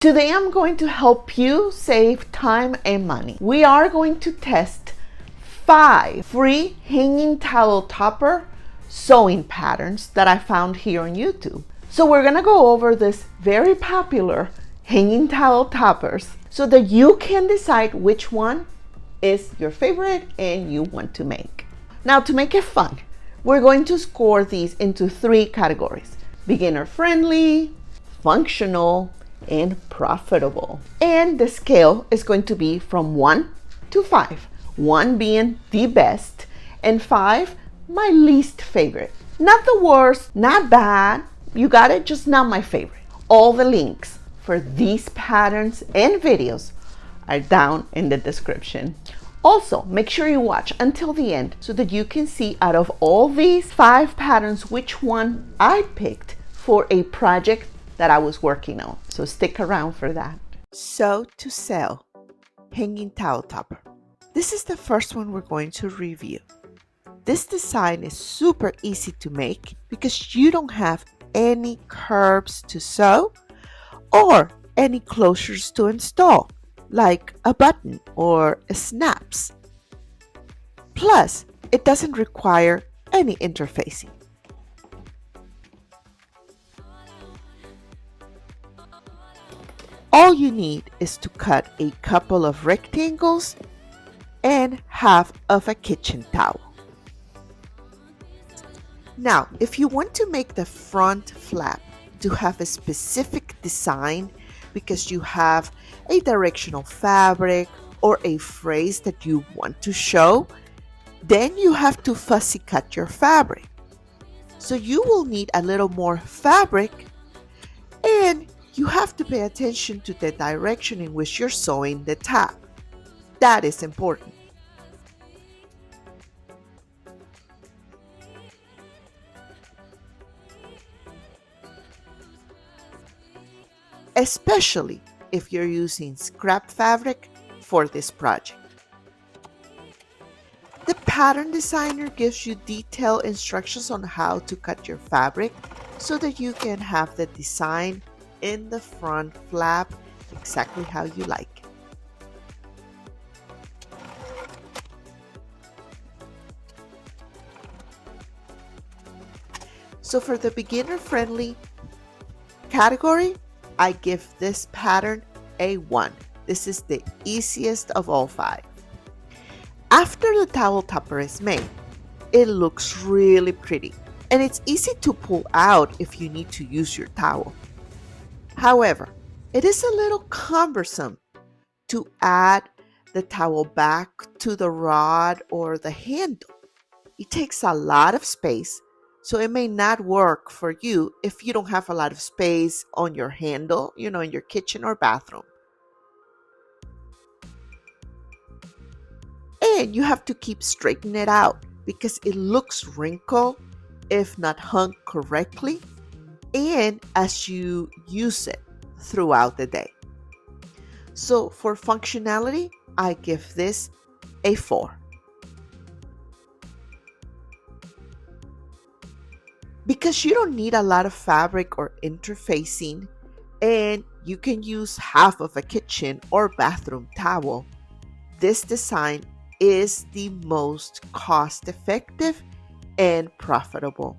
Today I'm going to help you save time and money. We are going to test 5 free hanging towel topper sewing patterns that I found here on YouTube. So we're gonna go over this very popular hanging towel toppers so that you can decide which one is your favorite and you want to make. Now, to make it fun, we're going to score these into 3 categories: beginner friendly, functional, and profitable. And the scale is going to be from 1 to 5, 1 being the best and 5 my least favorite. Not the worst, not bad, you got it, just not my favorite. All the links for these patterns and videos are down in the description. Also, make sure you watch until the end so that you can see out of all these 5 patterns which one I picked for a project that I was working on. So stick around for that. Sew to sell hanging towel topper. This is the first one we're going to review. This design is super easy to make because you don't have any curves to sew or any closures to install, like a button or snaps. Plus, it doesn't require any interfacing. All you need is to cut a couple of rectangles and half of a kitchen towel. Now, if you want to make the front flap to have a specific design because you have a directional fabric or a phrase that you want to show, then you have to fussy cut your fabric. So you will need a little more fabric, and you have to pay attention to the direction in which you're sewing the tab. That is important. Especially if you're using scrap fabric for this project. The pattern designer gives you detailed instructions on how to cut your fabric so that you can have the design in the front flap exactly how you like. So for the beginner friendly category, I give this pattern a 1. This is the easiest of all 5. After the towel topper is made, it looks really pretty and it's easy to pull out if you need to use your towel. However, it is a little cumbersome to add the towel back to the rod or the handle. It takes a lot of space, so it may not work for you if you don't have a lot of space on your handle, in your kitchen or bathroom. And you have to keep straightening it out because it looks wrinkled if not hung correctly and as you use it throughout the day. So for functionality, I give this a 4. Because you don't need a lot of fabric or interfacing, and you can use half of a kitchen or bathroom towel, this design is the most cost-effective and profitable.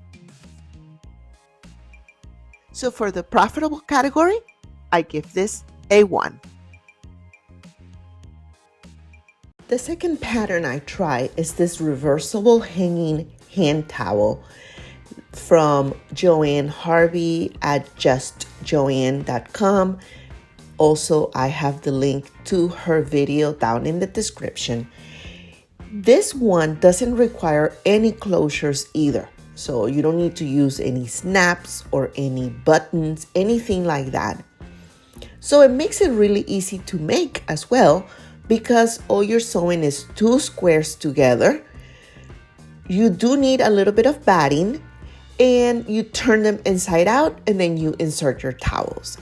So for the profitable category, I give this a 1. The second pattern I try is this reversible hanging hand towel from Joanne Harvey at justjoanne.com. Also, I have the link to her video down in the description. This one doesn't require any closures either. So you don't need to use any snaps or any buttons, anything like that. So it makes it really easy to make as well because all you're sewing is 2 squares together. You do need a little bit of batting and you turn them inside out and then you insert your towels.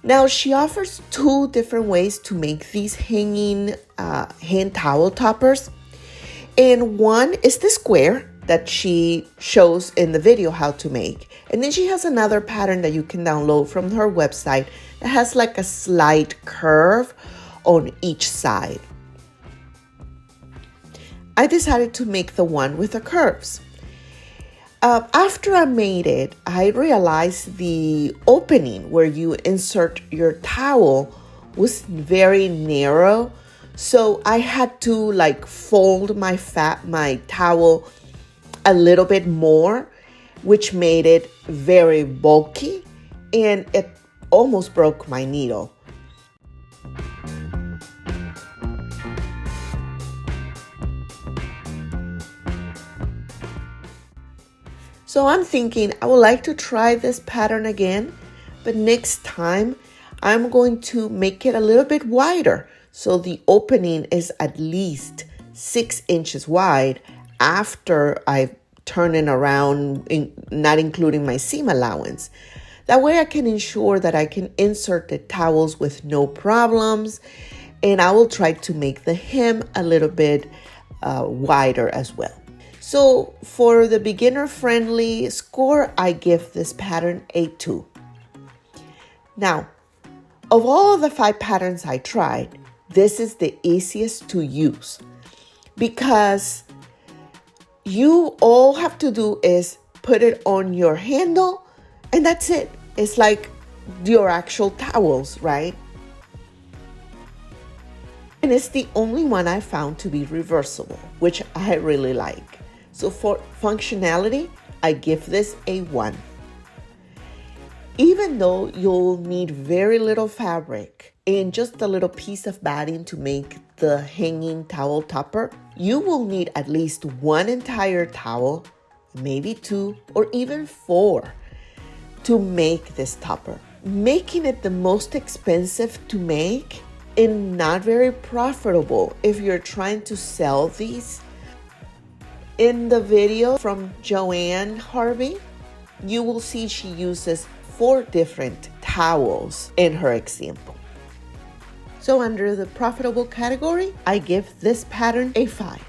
Now she offers 2 different ways to make these hanging hand towel toppers. And one is the square that she shows in the video how to make. And then she has another pattern that you can download from her website that has like a slight curve on each side. I decided to make the one with the curves. After I made it, I realized the opening where you insert your towel was very narrow. So I had to like fold my towel a little bit more, which made it very bulky, and it almost broke my needle. So I'm thinking I would like to try this pattern again, but next time I'm going to make it a little bit wider. So the opening is at least 6 inches wide after I turn it around, not including my seam allowance. That way I can ensure that I can insert the towels with no problems. And I will try to make the hem a little bit wider as well. So for the beginner-friendly score, I give this pattern a 2. Now, of all the 5 patterns I tried, this is the easiest to use because you all have to do is put it on your handle and that's it. It's like your actual towels, right? And it's the only one I found to be reversible, which I really like. So for functionality, I give this a 1. Even though you'll need very little fabric and just a little piece of batting to make the hanging towel topper, you will need at least 1 entire towel, maybe 2 or even 4 to make this topper, making it the most expensive to make and not very profitable if you're trying to sell these. In the video from Joanne Harvey, you will see she uses 4 different towels in her example. So under the profitable category, I give this pattern a 5.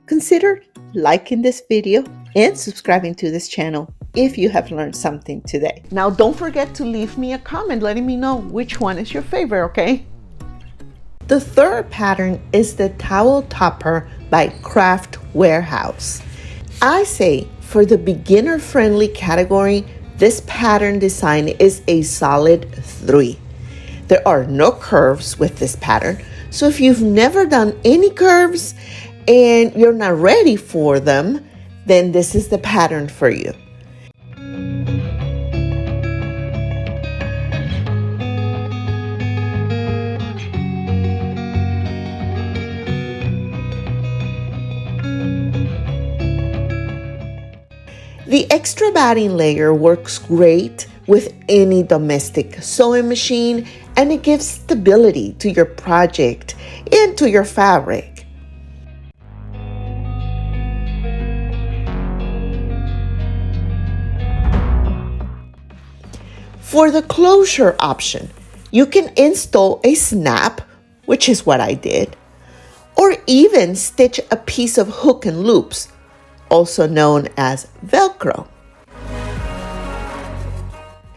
Consider liking this video and subscribing to this channel if you have learned something today. Now don't forget to leave me a comment letting me know which one is your favorite, okay? The third pattern is the towel topper by Craft Warehouse. I say for the beginner-friendly category, this pattern design is a solid 3. There are no curves with this pattern, so if you've never done any curves and you're not ready for them, then this is the pattern for you. The extra batting layer works great with any domestic sewing machine, and it gives stability to your project and to your fabric. For the closure option, you can install a snap, which is what I did, or even stitch a piece of hook and loops, also known as Velcro.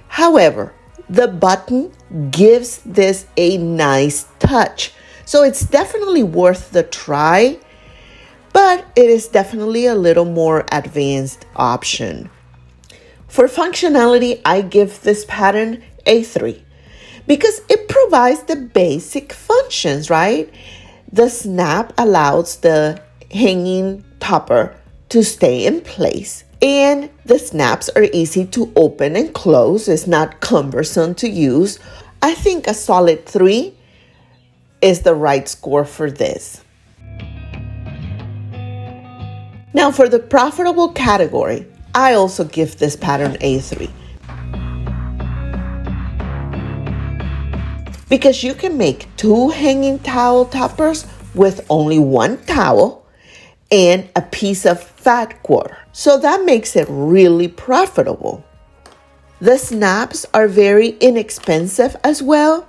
However, the button gives this a nice touch, so it's definitely worth the try, but it is definitely a little more advanced option. For functionality, I give this pattern a 3 because it provides the basic functions, right? The snap allows the hanging topper to stay in place, and the snaps are easy to open and close. It's not cumbersome to use. I think a solid 3 is the right score for this. Now for the profitable category, I also give this pattern a 3. Because you can make 2 hanging towel toppers with only 1 towel and a piece of fat cord. So that makes it really profitable. The snaps are very inexpensive as well,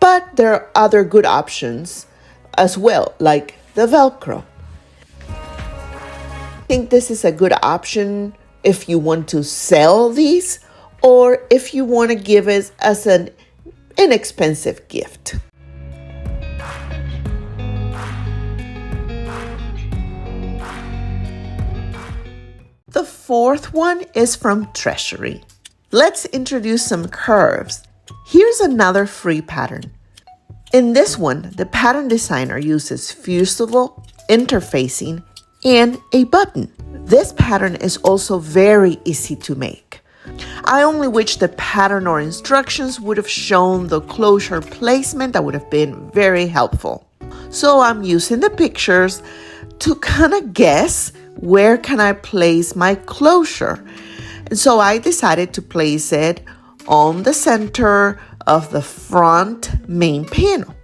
but there are other good options as well, like the Velcro. think this is a good option if you want to sell these or if you want to give it as an inexpensive gift. The fourth one is from Treasury. Let's introduce some curves. Here's another free pattern. In this one, the pattern designer uses fusible, interfacing, and a button. This pattern is also very easy to make. I only wish the pattern or instructions would have shown the closure placement. That would have been very helpful. So I'm using the pictures to kind of guess where can I place my closure. And so I decided to place it on the center of the front main panel.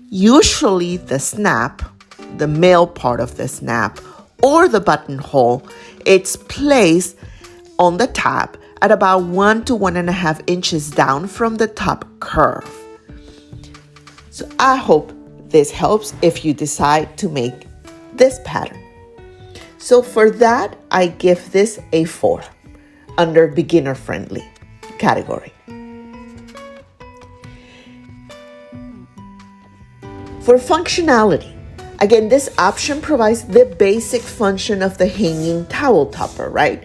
Usually the snap, the male part of the snap, or the buttonhole, it's placed on the top at about 1 to 1.5 inches down from the top curve. So I hope this helps if you decide to make this pattern. So for that, I give this a 4 under beginner friendly category. For functionality, again, this option provides the basic function of the hanging towel topper, right?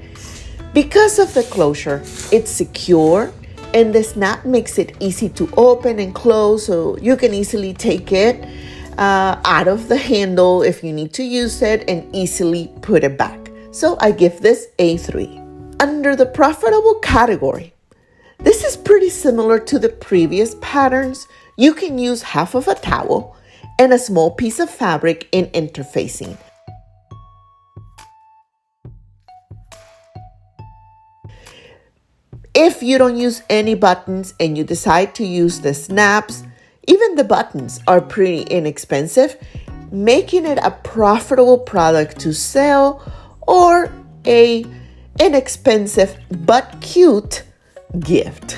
Because of the closure, it's secure and the snap makes it easy to open and close, so you can easily take it out of the handle if you need to use it and easily put it back. So I give this a 3. Under the profitable category, this is pretty similar to the previous patterns. You can use half of a towel and a small piece of fabric in interfacing. If you don't use any buttons and you decide to use the snaps, even the buttons are pretty inexpensive, making it a profitable product to sell or a inexpensive but cute gift.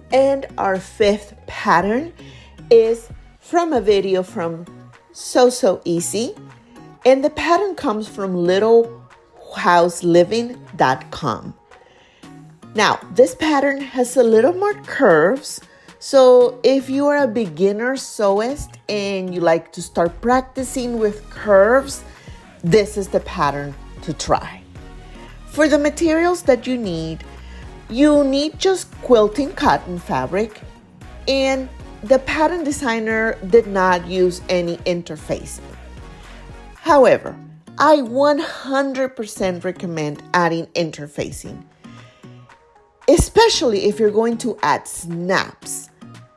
And our fifth pattern is from a video from So Easy. And the pattern comes from littlehouseliving.com. Now, this pattern has a little more curves. So if you are a beginner sewist and you like to start practicing with curves, this is the pattern to try. For the materials that you need just quilting cotton fabric, and the pattern designer did not use any interfacing. However, I 100% recommend adding interfacing, especially if you're going to add snaps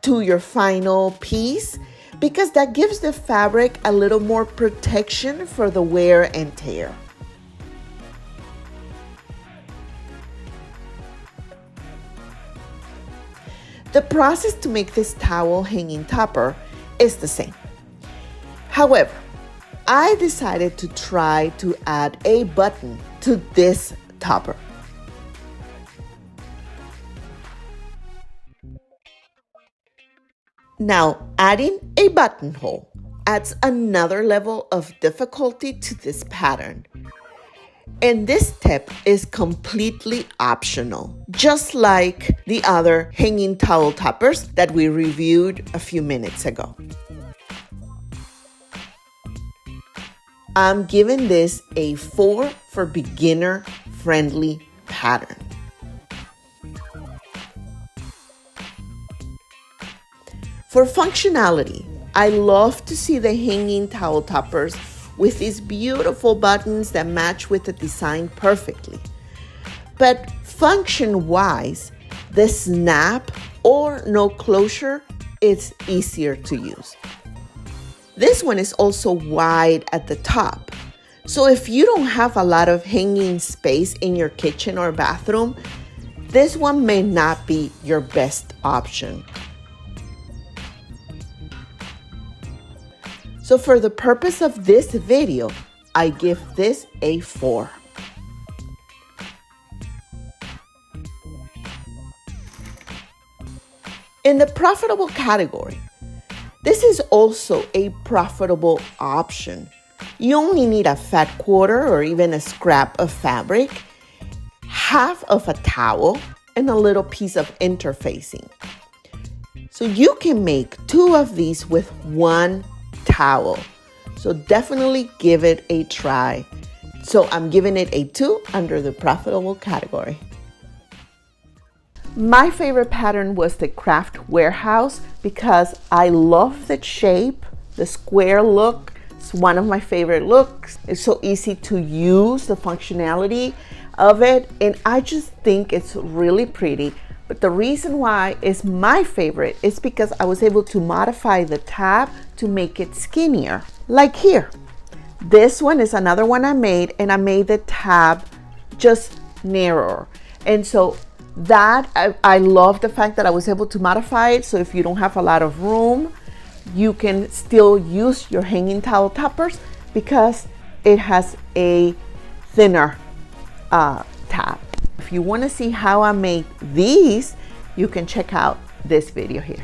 to your final piece, because that gives the fabric a little more protection for the wear and tear. The process to make this towel hanging topper is the same. However, I decided to try to add a button to this topper. Now, adding a buttonhole adds another level of difficulty to this pattern. And this tip is completely optional, just like the other hanging towel toppers that we reviewed a few minutes ago. I'm giving this a 4 for beginner-friendly pattern. For functionality, I love to see the hanging towel toppers with these beautiful buttons that match with the design perfectly. But function-wise, the snap or no closure is easier to use. This one is also wide at the top. So if you don't have a lot of hanging space in your kitchen or bathroom, this one may not be your best option. So for the purpose of this video, I give this a 4. In the profitable category, this is also a profitable option. You only need a fat quarter or even a scrap of fabric, half of a towel, and a little piece of interfacing. So you can make 2 of these with 1 towel. So definitely give it a try. So I'm giving it a 2 under the profitable category. My favorite pattern was the Craft Warehouse because I love the shape, the square look. It's one of my favorite looks. It's so easy to use, the functionality of it, and I just think it's really pretty. But the reason why it's my favorite is because I was able to modify the tab to make it skinnier. Like here, this one is another one I made, and I made the tab just narrower. And so that I love the fact that I was able to modify it, so if you don't have a lot of room, you can still use your hanging towel toppers because it has a thinner tab. If you want to see how I made these, you can check out this video here.